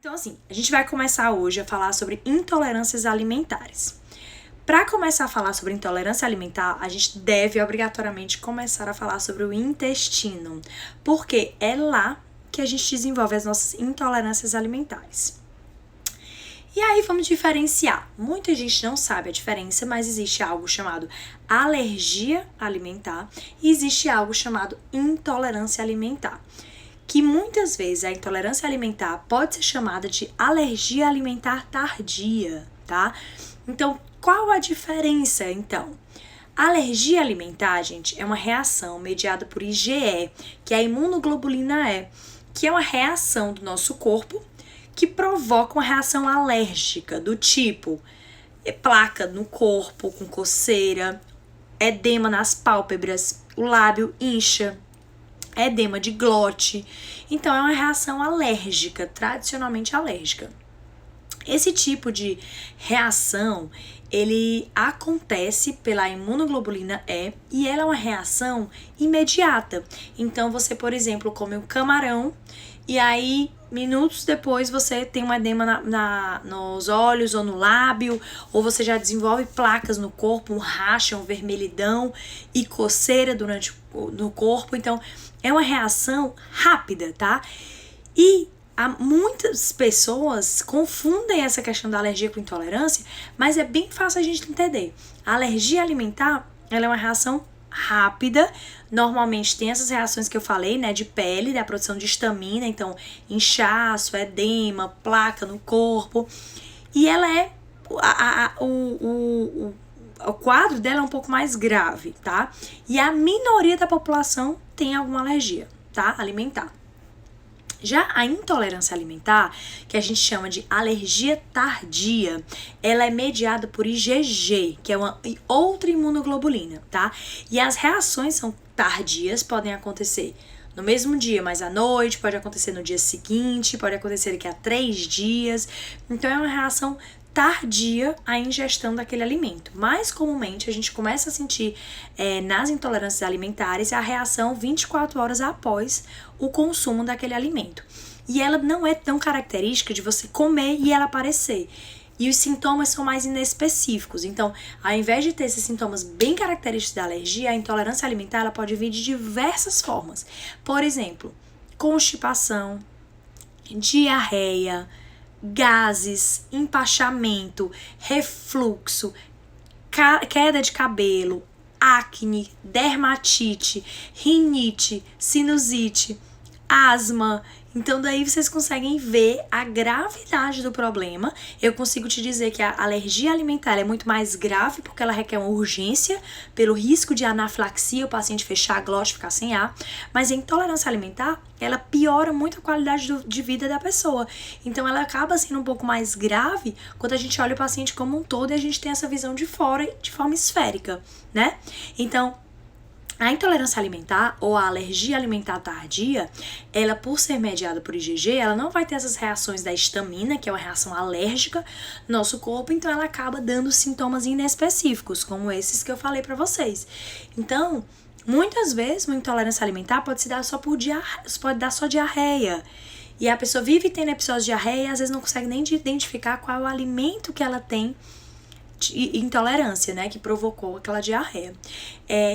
Então, assim, a gente vai começar hoje a falar sobre intolerâncias alimentares. Para começar a falar sobre intolerância alimentar, a gente deve obrigatoriamente começar a falar sobre o intestino, porque é lá que a gente desenvolve as nossas intolerâncias alimentares. E aí vamos diferenciar. Muita gente não sabe a diferença, mas existe algo chamado alergia alimentar e existe algo chamado intolerância alimentar. Que muitas vezes a intolerância alimentar pode ser chamada de alergia alimentar tardia, tá? Então, qual a diferença, então? A alergia alimentar, gente, é uma reação mediada por IgE, que é a imunoglobulina E, que é uma reação do nosso corpo que provoca uma reação alérgica, do tipo placa no corpo, com coceira, edema nas pálpebras, o lábio incha, edema de glote. Então, é uma reação alérgica, tradicionalmente alérgica. Esse tipo de reação, ele acontece pela imunoglobulina E e ela é uma reação imediata. Então, você, por exemplo, come um camarão e aí, minutos depois, você tem um edema nos olhos ou no lábio, ou você já desenvolve placas no corpo, um racha, um vermelhidão e coceira no corpo. Então, é uma reação rápida, tá? E muitas pessoas confundem essa questão da alergia com intolerância, mas é bem fácil a gente entender. A alergia alimentar, ela é uma reação rápida, normalmente tem essas reações que eu falei, né, de pele, da produção de histamina, então inchaço, edema, placa no corpo, e ela é, o quadro dela é um pouco mais grave, tá? E a minoria da população tem alguma alergia, tá, alimentar. Já a intolerância alimentar, que a gente chama de alergia tardia, ela é mediada por IgG, que é uma outra imunoglobulina, tá? E as reações são tardias, podem acontecer no mesmo dia, mas à noite, pode acontecer no dia seguinte, pode acontecer daqui a 3 dias. Então, é uma reação tardia à ingestão daquele alimento. Mais comumente, a gente começa a sentir nas intolerâncias alimentares a reação 24 horas após o consumo daquele alimento. E ela não é tão característica de você comer e ela aparecer. E os sintomas são mais inespecíficos. Então, ao invés de ter esses sintomas bem característicos da alergia, a intolerância alimentar ela pode vir de diversas formas. Por exemplo, constipação, diarreia, gases, empachamento, refluxo, queda de cabelo, acne, dermatite, rinite, sinusite, asma. Então, daí vocês conseguem ver a gravidade do problema. Eu consigo te dizer que a alergia alimentar é muito mais grave porque ela requer uma urgência pelo risco de anafilaxia, o paciente fechar a glote e ficar sem ar. Mas a intolerância alimentar, ela piora muito a qualidade de vida da pessoa. Então, ela acaba sendo um pouco mais grave quando a gente olha o paciente como um todo e a gente tem essa visão de fora, de forma esférica, né? Então, a intolerância alimentar ou a alergia alimentar tardia, ela por ser mediada por IgG, ela não vai ter essas reações da histamina, que é uma reação alérgica no nosso corpo, então ela acaba dando sintomas inespecíficos, como esses que eu falei pra vocês. Então, muitas vezes uma intolerância alimentar pode se dar só pode dar só diarreia. E a pessoa vive tendo episódios de diarreia e às vezes não consegue nem identificar qual é o alimento que ela tem de intolerância, né, que provocou aquela diarreia.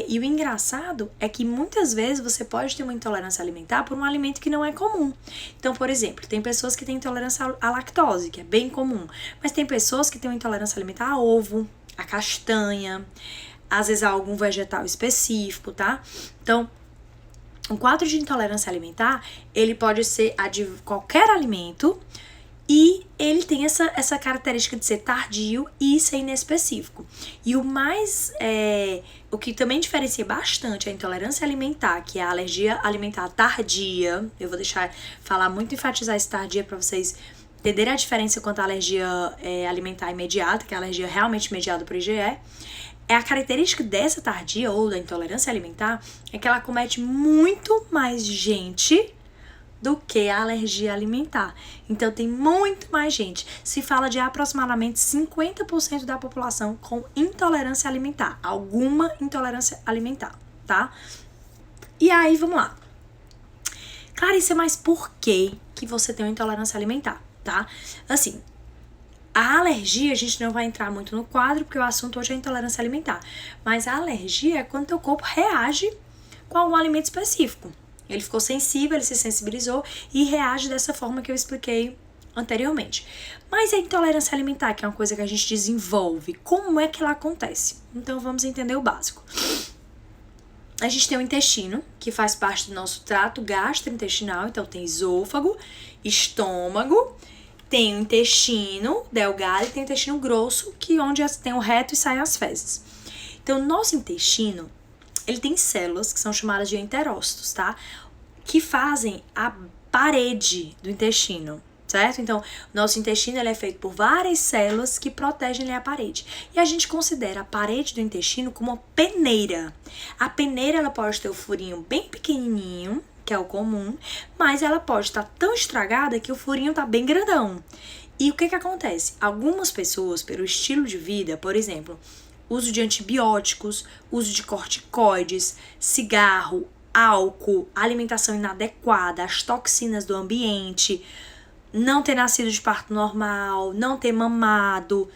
E o engraçado é que muitas vezes você pode ter uma intolerância alimentar por um alimento que não é comum. Então, por exemplo, tem pessoas que têm intolerância à lactose, que é bem comum, mas tem pessoas que têm uma intolerância alimentar a ovo, a castanha, às vezes a algum vegetal específico, tá? Então, um quadro de intolerância alimentar, ele pode ser a de qualquer alimento, e ele tem essa característica de ser tardio e ser inespecífico. E o que também diferencia bastante a intolerância alimentar, que é a alergia alimentar tardia, eu vou enfatizar esse tardia para vocês entenderem a diferença quanto à alergia alimentar imediata, que é a alergia realmente mediada por IgE. A característica dessa tardia ou da intolerância alimentar é que ela comete muito mais gente do que a alergia alimentar. Então, tem muito mais gente. Se fala de aproximadamente 50% da população com intolerância alimentar. Alguma intolerância alimentar, tá? E aí, vamos lá. Clarice, mas por que você tem uma intolerância alimentar? tá? Assim, a alergia, a gente não vai entrar muito no quadro, porque o assunto hoje é intolerância alimentar. Mas a alergia é quando teu corpo reage com algum alimento específico. Ele ficou sensível, ele se sensibilizou e reage dessa forma que eu expliquei anteriormente. Mas a intolerância alimentar, que é uma coisa que a gente desenvolve, como é que ela acontece? Então vamos entender o básico. A gente tem o intestino, que faz parte do nosso trato gastrointestinal, então tem esôfago, estômago, tem o intestino delgado e tem o intestino grosso, que é onde tem o reto e saem as fezes. Então, o nosso intestino, ele tem células que são chamadas de enterócitos, tá? Que fazem a parede do intestino, certo? Então, nosso intestino ele é feito por várias células que protegem a parede. E a gente considera a parede do intestino como uma peneira. A peneira, ela pode ter o furinho bem pequenininho, que é o comum, mas ela pode estar tão estragada que o furinho tá bem grandão. E o que acontece? Algumas pessoas, pelo estilo de vida, por exemplo, uso de antibióticos, uso de corticoides, cigarro, álcool, alimentação inadequada, as toxinas do ambiente, não ter nascido de parto normal, não ter mamado,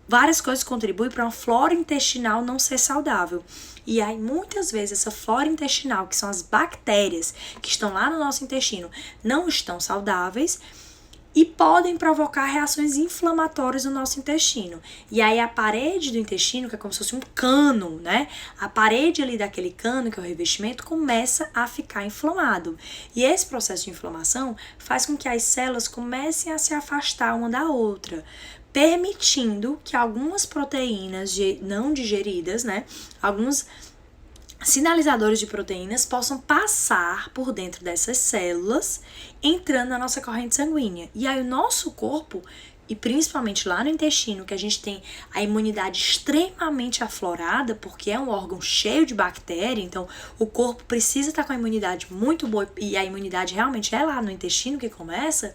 várias coisas contribuem para uma flora intestinal não ser saudável. E aí, muitas vezes, essa flora intestinal, que são as bactérias que estão lá no nosso intestino, não estão saudáveis e podem provocar reações inflamatórias no nosso intestino. E aí, a parede do intestino, que é como se fosse um cano, né? A parede ali daquele cano, que é o revestimento, começa a ficar inflamado. E esse processo de inflamação faz com que as células comecem a se afastar uma da outra, permitindo que algumas proteínas não digeridas, né, alguns sinalizadores de proteínas possam passar por dentro dessas células, entrando na nossa corrente sanguínea. E aí o nosso corpo, e principalmente lá no intestino, que a gente tem a imunidade extremamente aflorada, porque é um órgão cheio de bactéria, então o corpo precisa estar com a imunidade muito boa, e a imunidade realmente é lá no intestino que começa.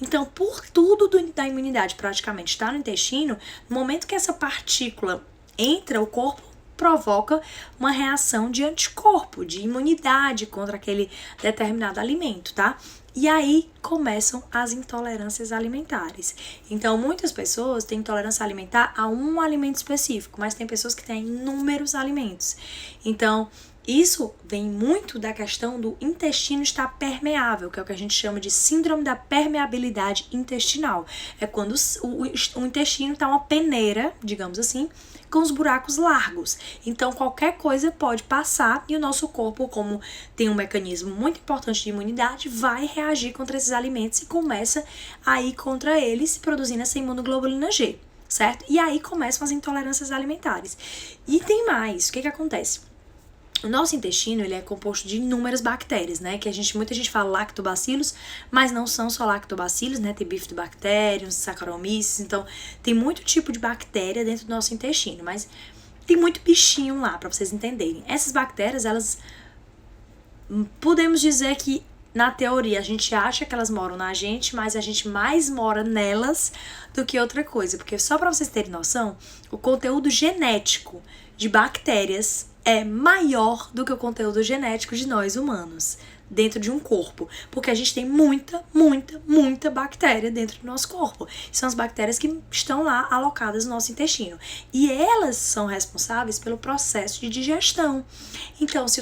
Então, por tudo da imunidade praticamente está no intestino, no momento que essa partícula entra, o corpo provoca uma reação de anticorpo, de imunidade contra aquele determinado alimento, tá? E aí começam as intolerâncias alimentares. Então, muitas pessoas têm intolerância alimentar a um alimento específico, mas tem pessoas que têm inúmeros alimentos. Então, isso vem muito da questão do intestino estar permeável, que é o que a gente chama de síndrome da permeabilidade intestinal. É quando o intestino está uma peneira, digamos assim, com os buracos largos. Então, qualquer coisa pode passar e o nosso corpo, como tem um mecanismo muito importante de imunidade, vai reagir contra esses alimentos e começa a ir contra eles, produzindo essa imunoglobulina G, certo? E aí começam as intolerâncias alimentares. E tem mais. O que acontece? O nosso intestino, ele é composto de inúmeras bactérias, né? Que muita gente fala lactobacilos, mas não são só lactobacilos, né? Tem bifidobacterium, saccharomyces, então tem muito tipo de bactéria dentro do nosso intestino, mas tem muito bichinho lá, pra vocês entenderem. Essas bactérias, elas, podemos dizer que, na teoria, a gente acha que elas moram na gente, mas a gente mais mora nelas do que outra coisa, porque só pra vocês terem noção, o conteúdo genético de bactérias é maior do que o conteúdo genético de nós humanos dentro de um corpo, porque a gente tem muita bactéria dentro do nosso corpo. São as bactérias que estão lá alocadas no nosso intestino e elas são responsáveis pelo processo de digestão. Então, se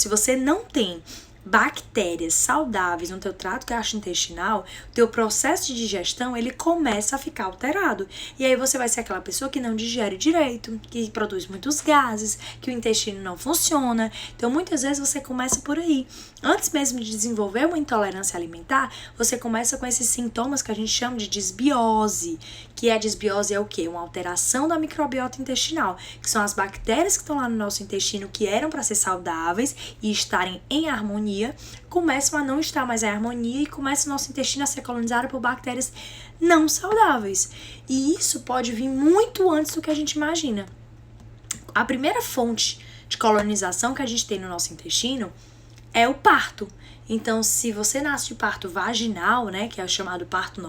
você não tem bactérias saudáveis no teu trato gastrointestinal, o teu processo de digestão, ele começa a ficar alterado. E aí você vai ser aquela pessoa que não digere direito, que produz muitos gases, que o intestino não funciona. Então, muitas vezes você começa por aí. Antes mesmo de desenvolver uma intolerância alimentar, você começa com esses sintomas que a gente chama de disbiose, que a disbiose é o quê? Uma alteração da microbiota intestinal, que são as bactérias que estão lá no nosso intestino que eram para ser saudáveis e estarem em harmonia, começam a não estar mais em harmonia e começa o nosso intestino a ser colonizado por bactérias não saudáveis. E isso pode vir muito antes do que a gente imagina. A primeira fonte de colonização que a gente tem no nosso intestino é o parto. Então, se você nasce de parto vaginal, né, que é o chamado parto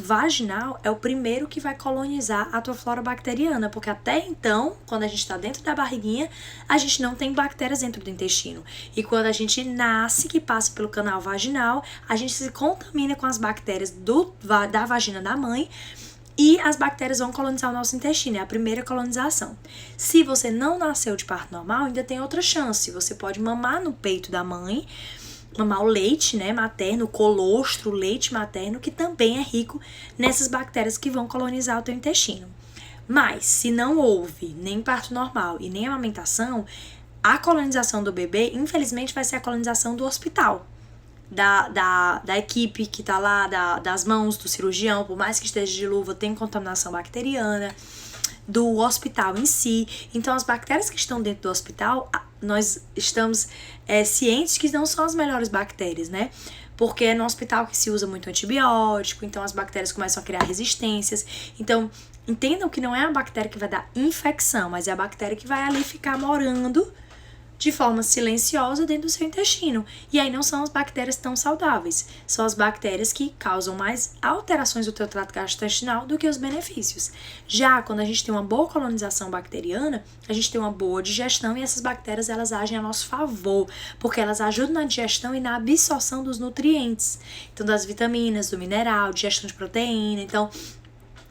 vaginal é o primeiro que vai colonizar a tua flora bacteriana, porque até então, quando a gente está dentro da barriguinha, a gente não tem bactérias dentro do intestino. E quando a gente nasce, que passa pelo canal vaginal, a gente se contamina com as bactérias da vagina da mãe, e as bactérias vão colonizar o nosso intestino, é a primeira colonização. Se você não nasceu de parto normal, ainda tem outra chance. Você pode mamar no peito da mãe, mamar o leite, né, materno, o colostro, o leite materno, que também é rico nessas bactérias que vão colonizar o teu intestino. Mas, se não houve nem parto normal e nem amamentação, a colonização do bebê, infelizmente, vai ser a colonização do hospital. Da equipe que tá lá, das mãos do cirurgião, por mais que esteja de luva, tem contaminação bacteriana, do hospital em si. Então, as bactérias que estão dentro do hospital, nós estamos cientes que não são as melhores bactérias, né? Porque é no hospital que se usa muito antibiótico, então as bactérias começam a criar resistências. Então, entendam que não é a bactéria que vai dar infecção, mas é a bactéria que vai ali ficar morando de forma silenciosa dentro do seu intestino. E aí não são as bactérias tão saudáveis, são as bactérias que causam mais alterações do teu trato gastrointestinal do que os benefícios. Já quando a gente tem uma boa colonização bacteriana, a gente tem uma boa digestão e essas bactérias elas agem a nosso favor, porque elas ajudam na digestão e na absorção dos nutrientes, então das vitaminas, do mineral, digestão de proteína. Então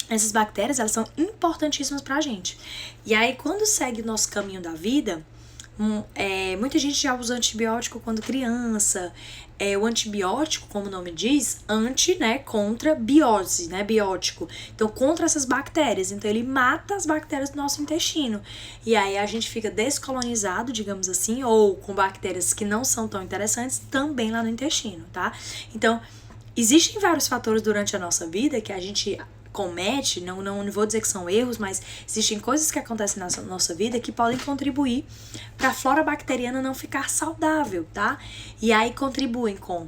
essas bactérias elas são importantíssimas pra gente. E aí quando segue o nosso caminho da vida, muita gente já usa antibiótico quando criança. O antibiótico, como o nome diz, né, contra biose, né, biótico. Então, contra essas bactérias. Então, ele mata as bactérias do nosso intestino. E aí, a gente fica descolonizado, digamos assim, ou com bactérias que não são tão interessantes também lá no intestino, tá? Então, existem vários fatores durante a nossa vida que a gente comete, não vou dizer que são erros, mas existem coisas que acontecem na nossa vida que podem contribuir para a flora bacteriana não ficar saudável, tá? E aí contribuem com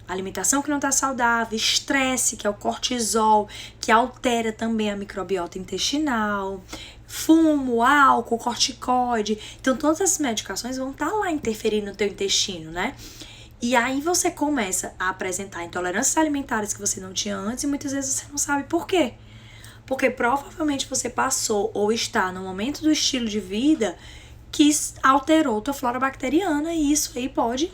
alimentação que não está saudável, estresse, que é o cortisol, que altera também a microbiota intestinal, fumo, álcool, corticoide. Então todas essas medicações vão estar lá interferindo no teu intestino, né? E aí você começa a apresentar intolerâncias alimentares que você não tinha antes e muitas vezes você não sabe por quê. Porque provavelmente você passou ou está no momento do estilo de vida que alterou tua flora bacteriana e isso aí pode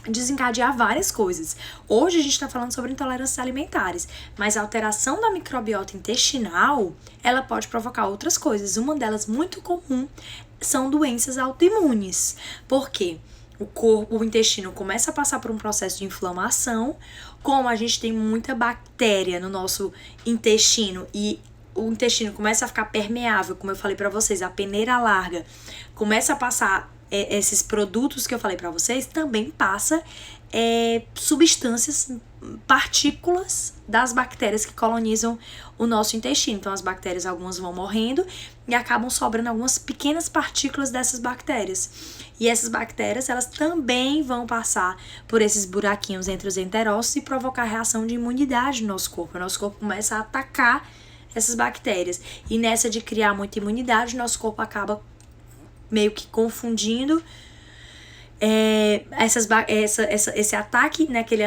desencadear várias coisas. Hoje a gente está falando sobre intolerâncias alimentares, mas a alteração da microbiota intestinal, ela pode provocar outras coisas. Uma delas muito comum são doenças autoimunes. Por quê? O intestino começa a passar por um processo de inflamação, como a gente tem muita bactéria no nosso intestino e o intestino começa a ficar permeável, como eu falei pra vocês, a peneira larga, começa a passar esses produtos que eu falei pra vocês, também passa substâncias, partículas das bactérias que colonizam o nosso intestino. Então as bactérias, algumas vão morrendo e acabam sobrando algumas pequenas partículas dessas bactérias. E essas bactérias, elas também vão passar por esses buraquinhos entre os enterócitos e provocar reação de imunidade no nosso corpo. O nosso corpo começa a atacar essas bactérias. E nessa de criar muita imunidade, nosso corpo acaba meio que confundindo esse ataque naquele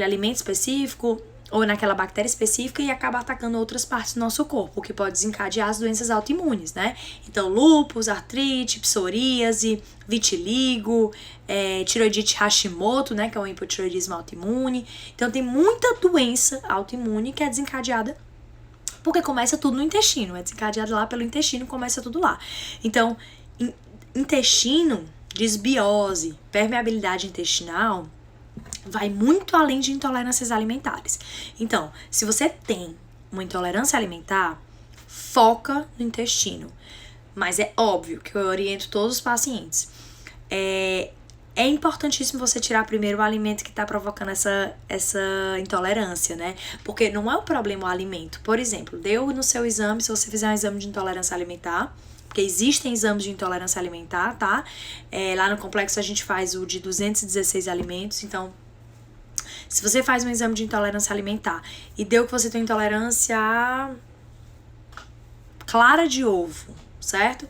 alimento específico ou naquela bactéria específica e acaba atacando outras partes do nosso corpo, o que pode desencadear as doenças autoimunes, né? Então, lúpus, artrite, psoríase, vitiligo, tiroidite Hashimoto, né? Que é o hipotiroidismo autoimune. Então, tem muita doença autoimune que é desencadeada porque começa tudo no intestino, é desencadeado lá pelo intestino, começa tudo lá. Então, intestino, desbiose, permeabilidade intestinal, vai muito além de intolerâncias alimentares. Então, se você tem uma intolerância alimentar, foca no intestino. Mas é óbvio que eu oriento todos os pacientes. É importantíssimo você tirar primeiro o alimento que está provocando essa intolerância, né? Porque não é o problema o alimento. Por exemplo, deu no seu exame, se você fizer um exame de intolerância alimentar, porque existem exames de intolerância alimentar, tá? Lá no complexo a gente faz o de 216 alimentos, então se você faz um exame de intolerância alimentar e deu que você tem intolerância a clara de ovo, certo?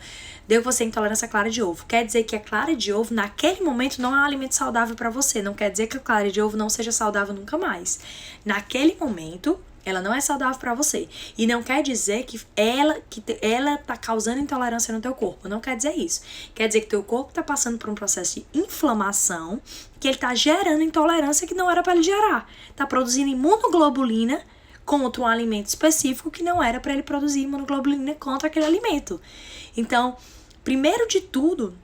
Deu você intolerância à clara de ovo. Quer dizer que a clara de ovo, naquele momento, não é um alimento saudável para você. Não quer dizer que a clara de ovo não seja saudável nunca mais. Naquele momento, ela não é saudável para você. E não quer dizer que ela tá causando intolerância no teu corpo. Não quer dizer isso. Quer dizer que teu corpo tá passando por um processo de inflamação, que ele tá gerando intolerância que não era para ele gerar. Tá produzindo imunoglobulina contra um alimento específico que não era para ele produzir imunoglobulina contra aquele alimento. Então, primeiro de tudo,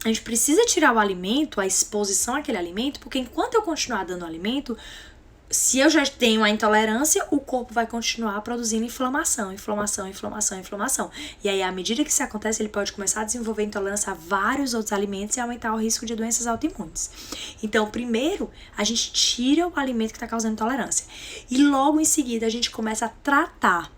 a gente precisa tirar o alimento, a exposição àquele alimento, porque enquanto eu continuar dando alimento, se eu já tenho a intolerância, o corpo vai continuar produzindo inflamação. E aí, à medida que isso acontece, ele pode começar a desenvolver intolerância a vários outros alimentos e aumentar o risco de doenças autoimunes. Então, primeiro, a gente tira o alimento que está causando intolerância. E logo em seguida, a gente começa a tratar.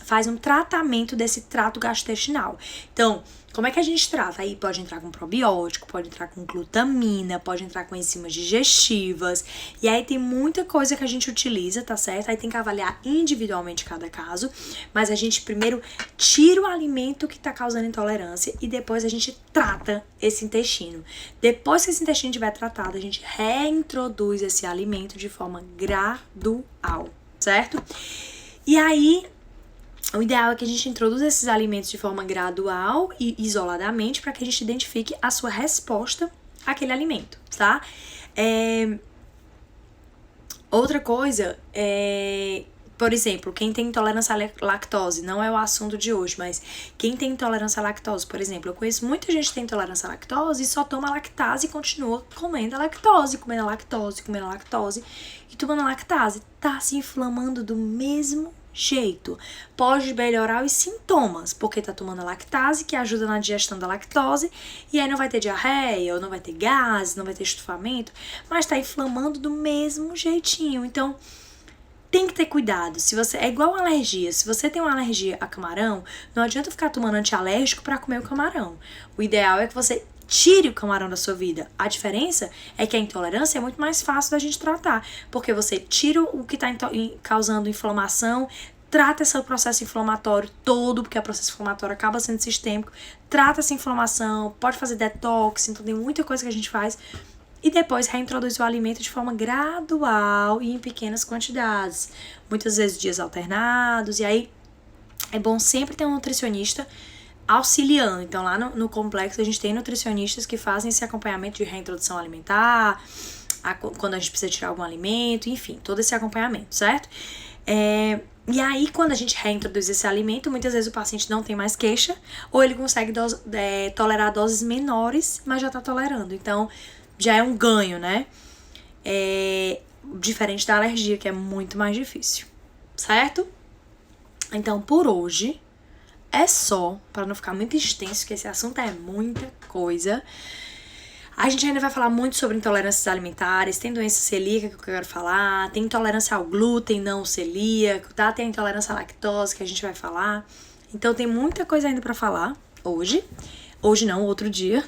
Faz um tratamento desse trato gastrointestinal. Então, como é que a gente trata? Aí pode entrar com probiótico, pode entrar com glutamina, pode entrar com enzimas digestivas. E aí tem muita coisa que a gente utiliza, tá certo? Aí tem que avaliar individualmente cada caso. Mas a gente primeiro tira o alimento que tá causando intolerância e depois a gente trata esse intestino. Depois que esse intestino estiver tratado, a gente reintroduz esse alimento de forma gradual, certo? E aí, o ideal é que a gente introduza esses alimentos de forma gradual e isoladamente para que a gente identifique a sua resposta àquele alimento, tá? Outra coisa por exemplo, quem tem intolerância à lactose, não é o assunto de hoje, mas quem tem intolerância à lactose, por exemplo, eu conheço muita gente que tem intolerância à lactose e só toma lactase e continua comendo a lactose, comendo a lactose e tomando a lactase. Tá se inflamando do mesmo jeito. Pode melhorar os sintomas, porque tá tomando a lactase, que ajuda na digestão da lactose, e aí não vai ter diarreia, ou não vai ter gases, não vai ter estufamento, mas tá inflamando do mesmo jeitinho. Então, tem que ter cuidado. Se você é igual alergia. Se você tem uma alergia a camarão, não adianta ficar tomando antialérgico para comer o camarão. O ideal é que você tire o camarão da sua vida. A diferença é que a intolerância é muito mais fácil da gente tratar, porque você tira o que está causando inflamação, trata esse processo inflamatório todo, porque o processo inflamatório acaba sendo sistêmico, trata essa inflamação, pode fazer detox, então tem muita coisa que a gente faz, e depois reintroduz o alimento de forma gradual e em pequenas quantidades, muitas vezes dias alternados, e aí é bom sempre ter um nutricionista auxiliando. Então lá no complexo a gente tem nutricionistas que fazem esse acompanhamento de reintrodução alimentar, quando a gente precisa tirar algum alimento, enfim, todo esse acompanhamento, certo? E aí quando a gente reintroduz esse alimento, muitas vezes o paciente não tem mais queixa, ou ele consegue tolerar doses menores, mas já tá tolerando, então já é um ganho, né? Diferente da alergia, que é muito mais difícil, certo? Então por hoje é só, para não ficar muito extenso, que esse assunto é muita coisa. A gente ainda vai falar muito sobre intolerâncias alimentares, tem doença celíaca que eu quero falar, tem intolerância ao glúten não celíaco, tá? Tem a intolerância à lactose que a gente vai falar. Então tem muita coisa ainda para falar hoje. Hoje não, outro dia.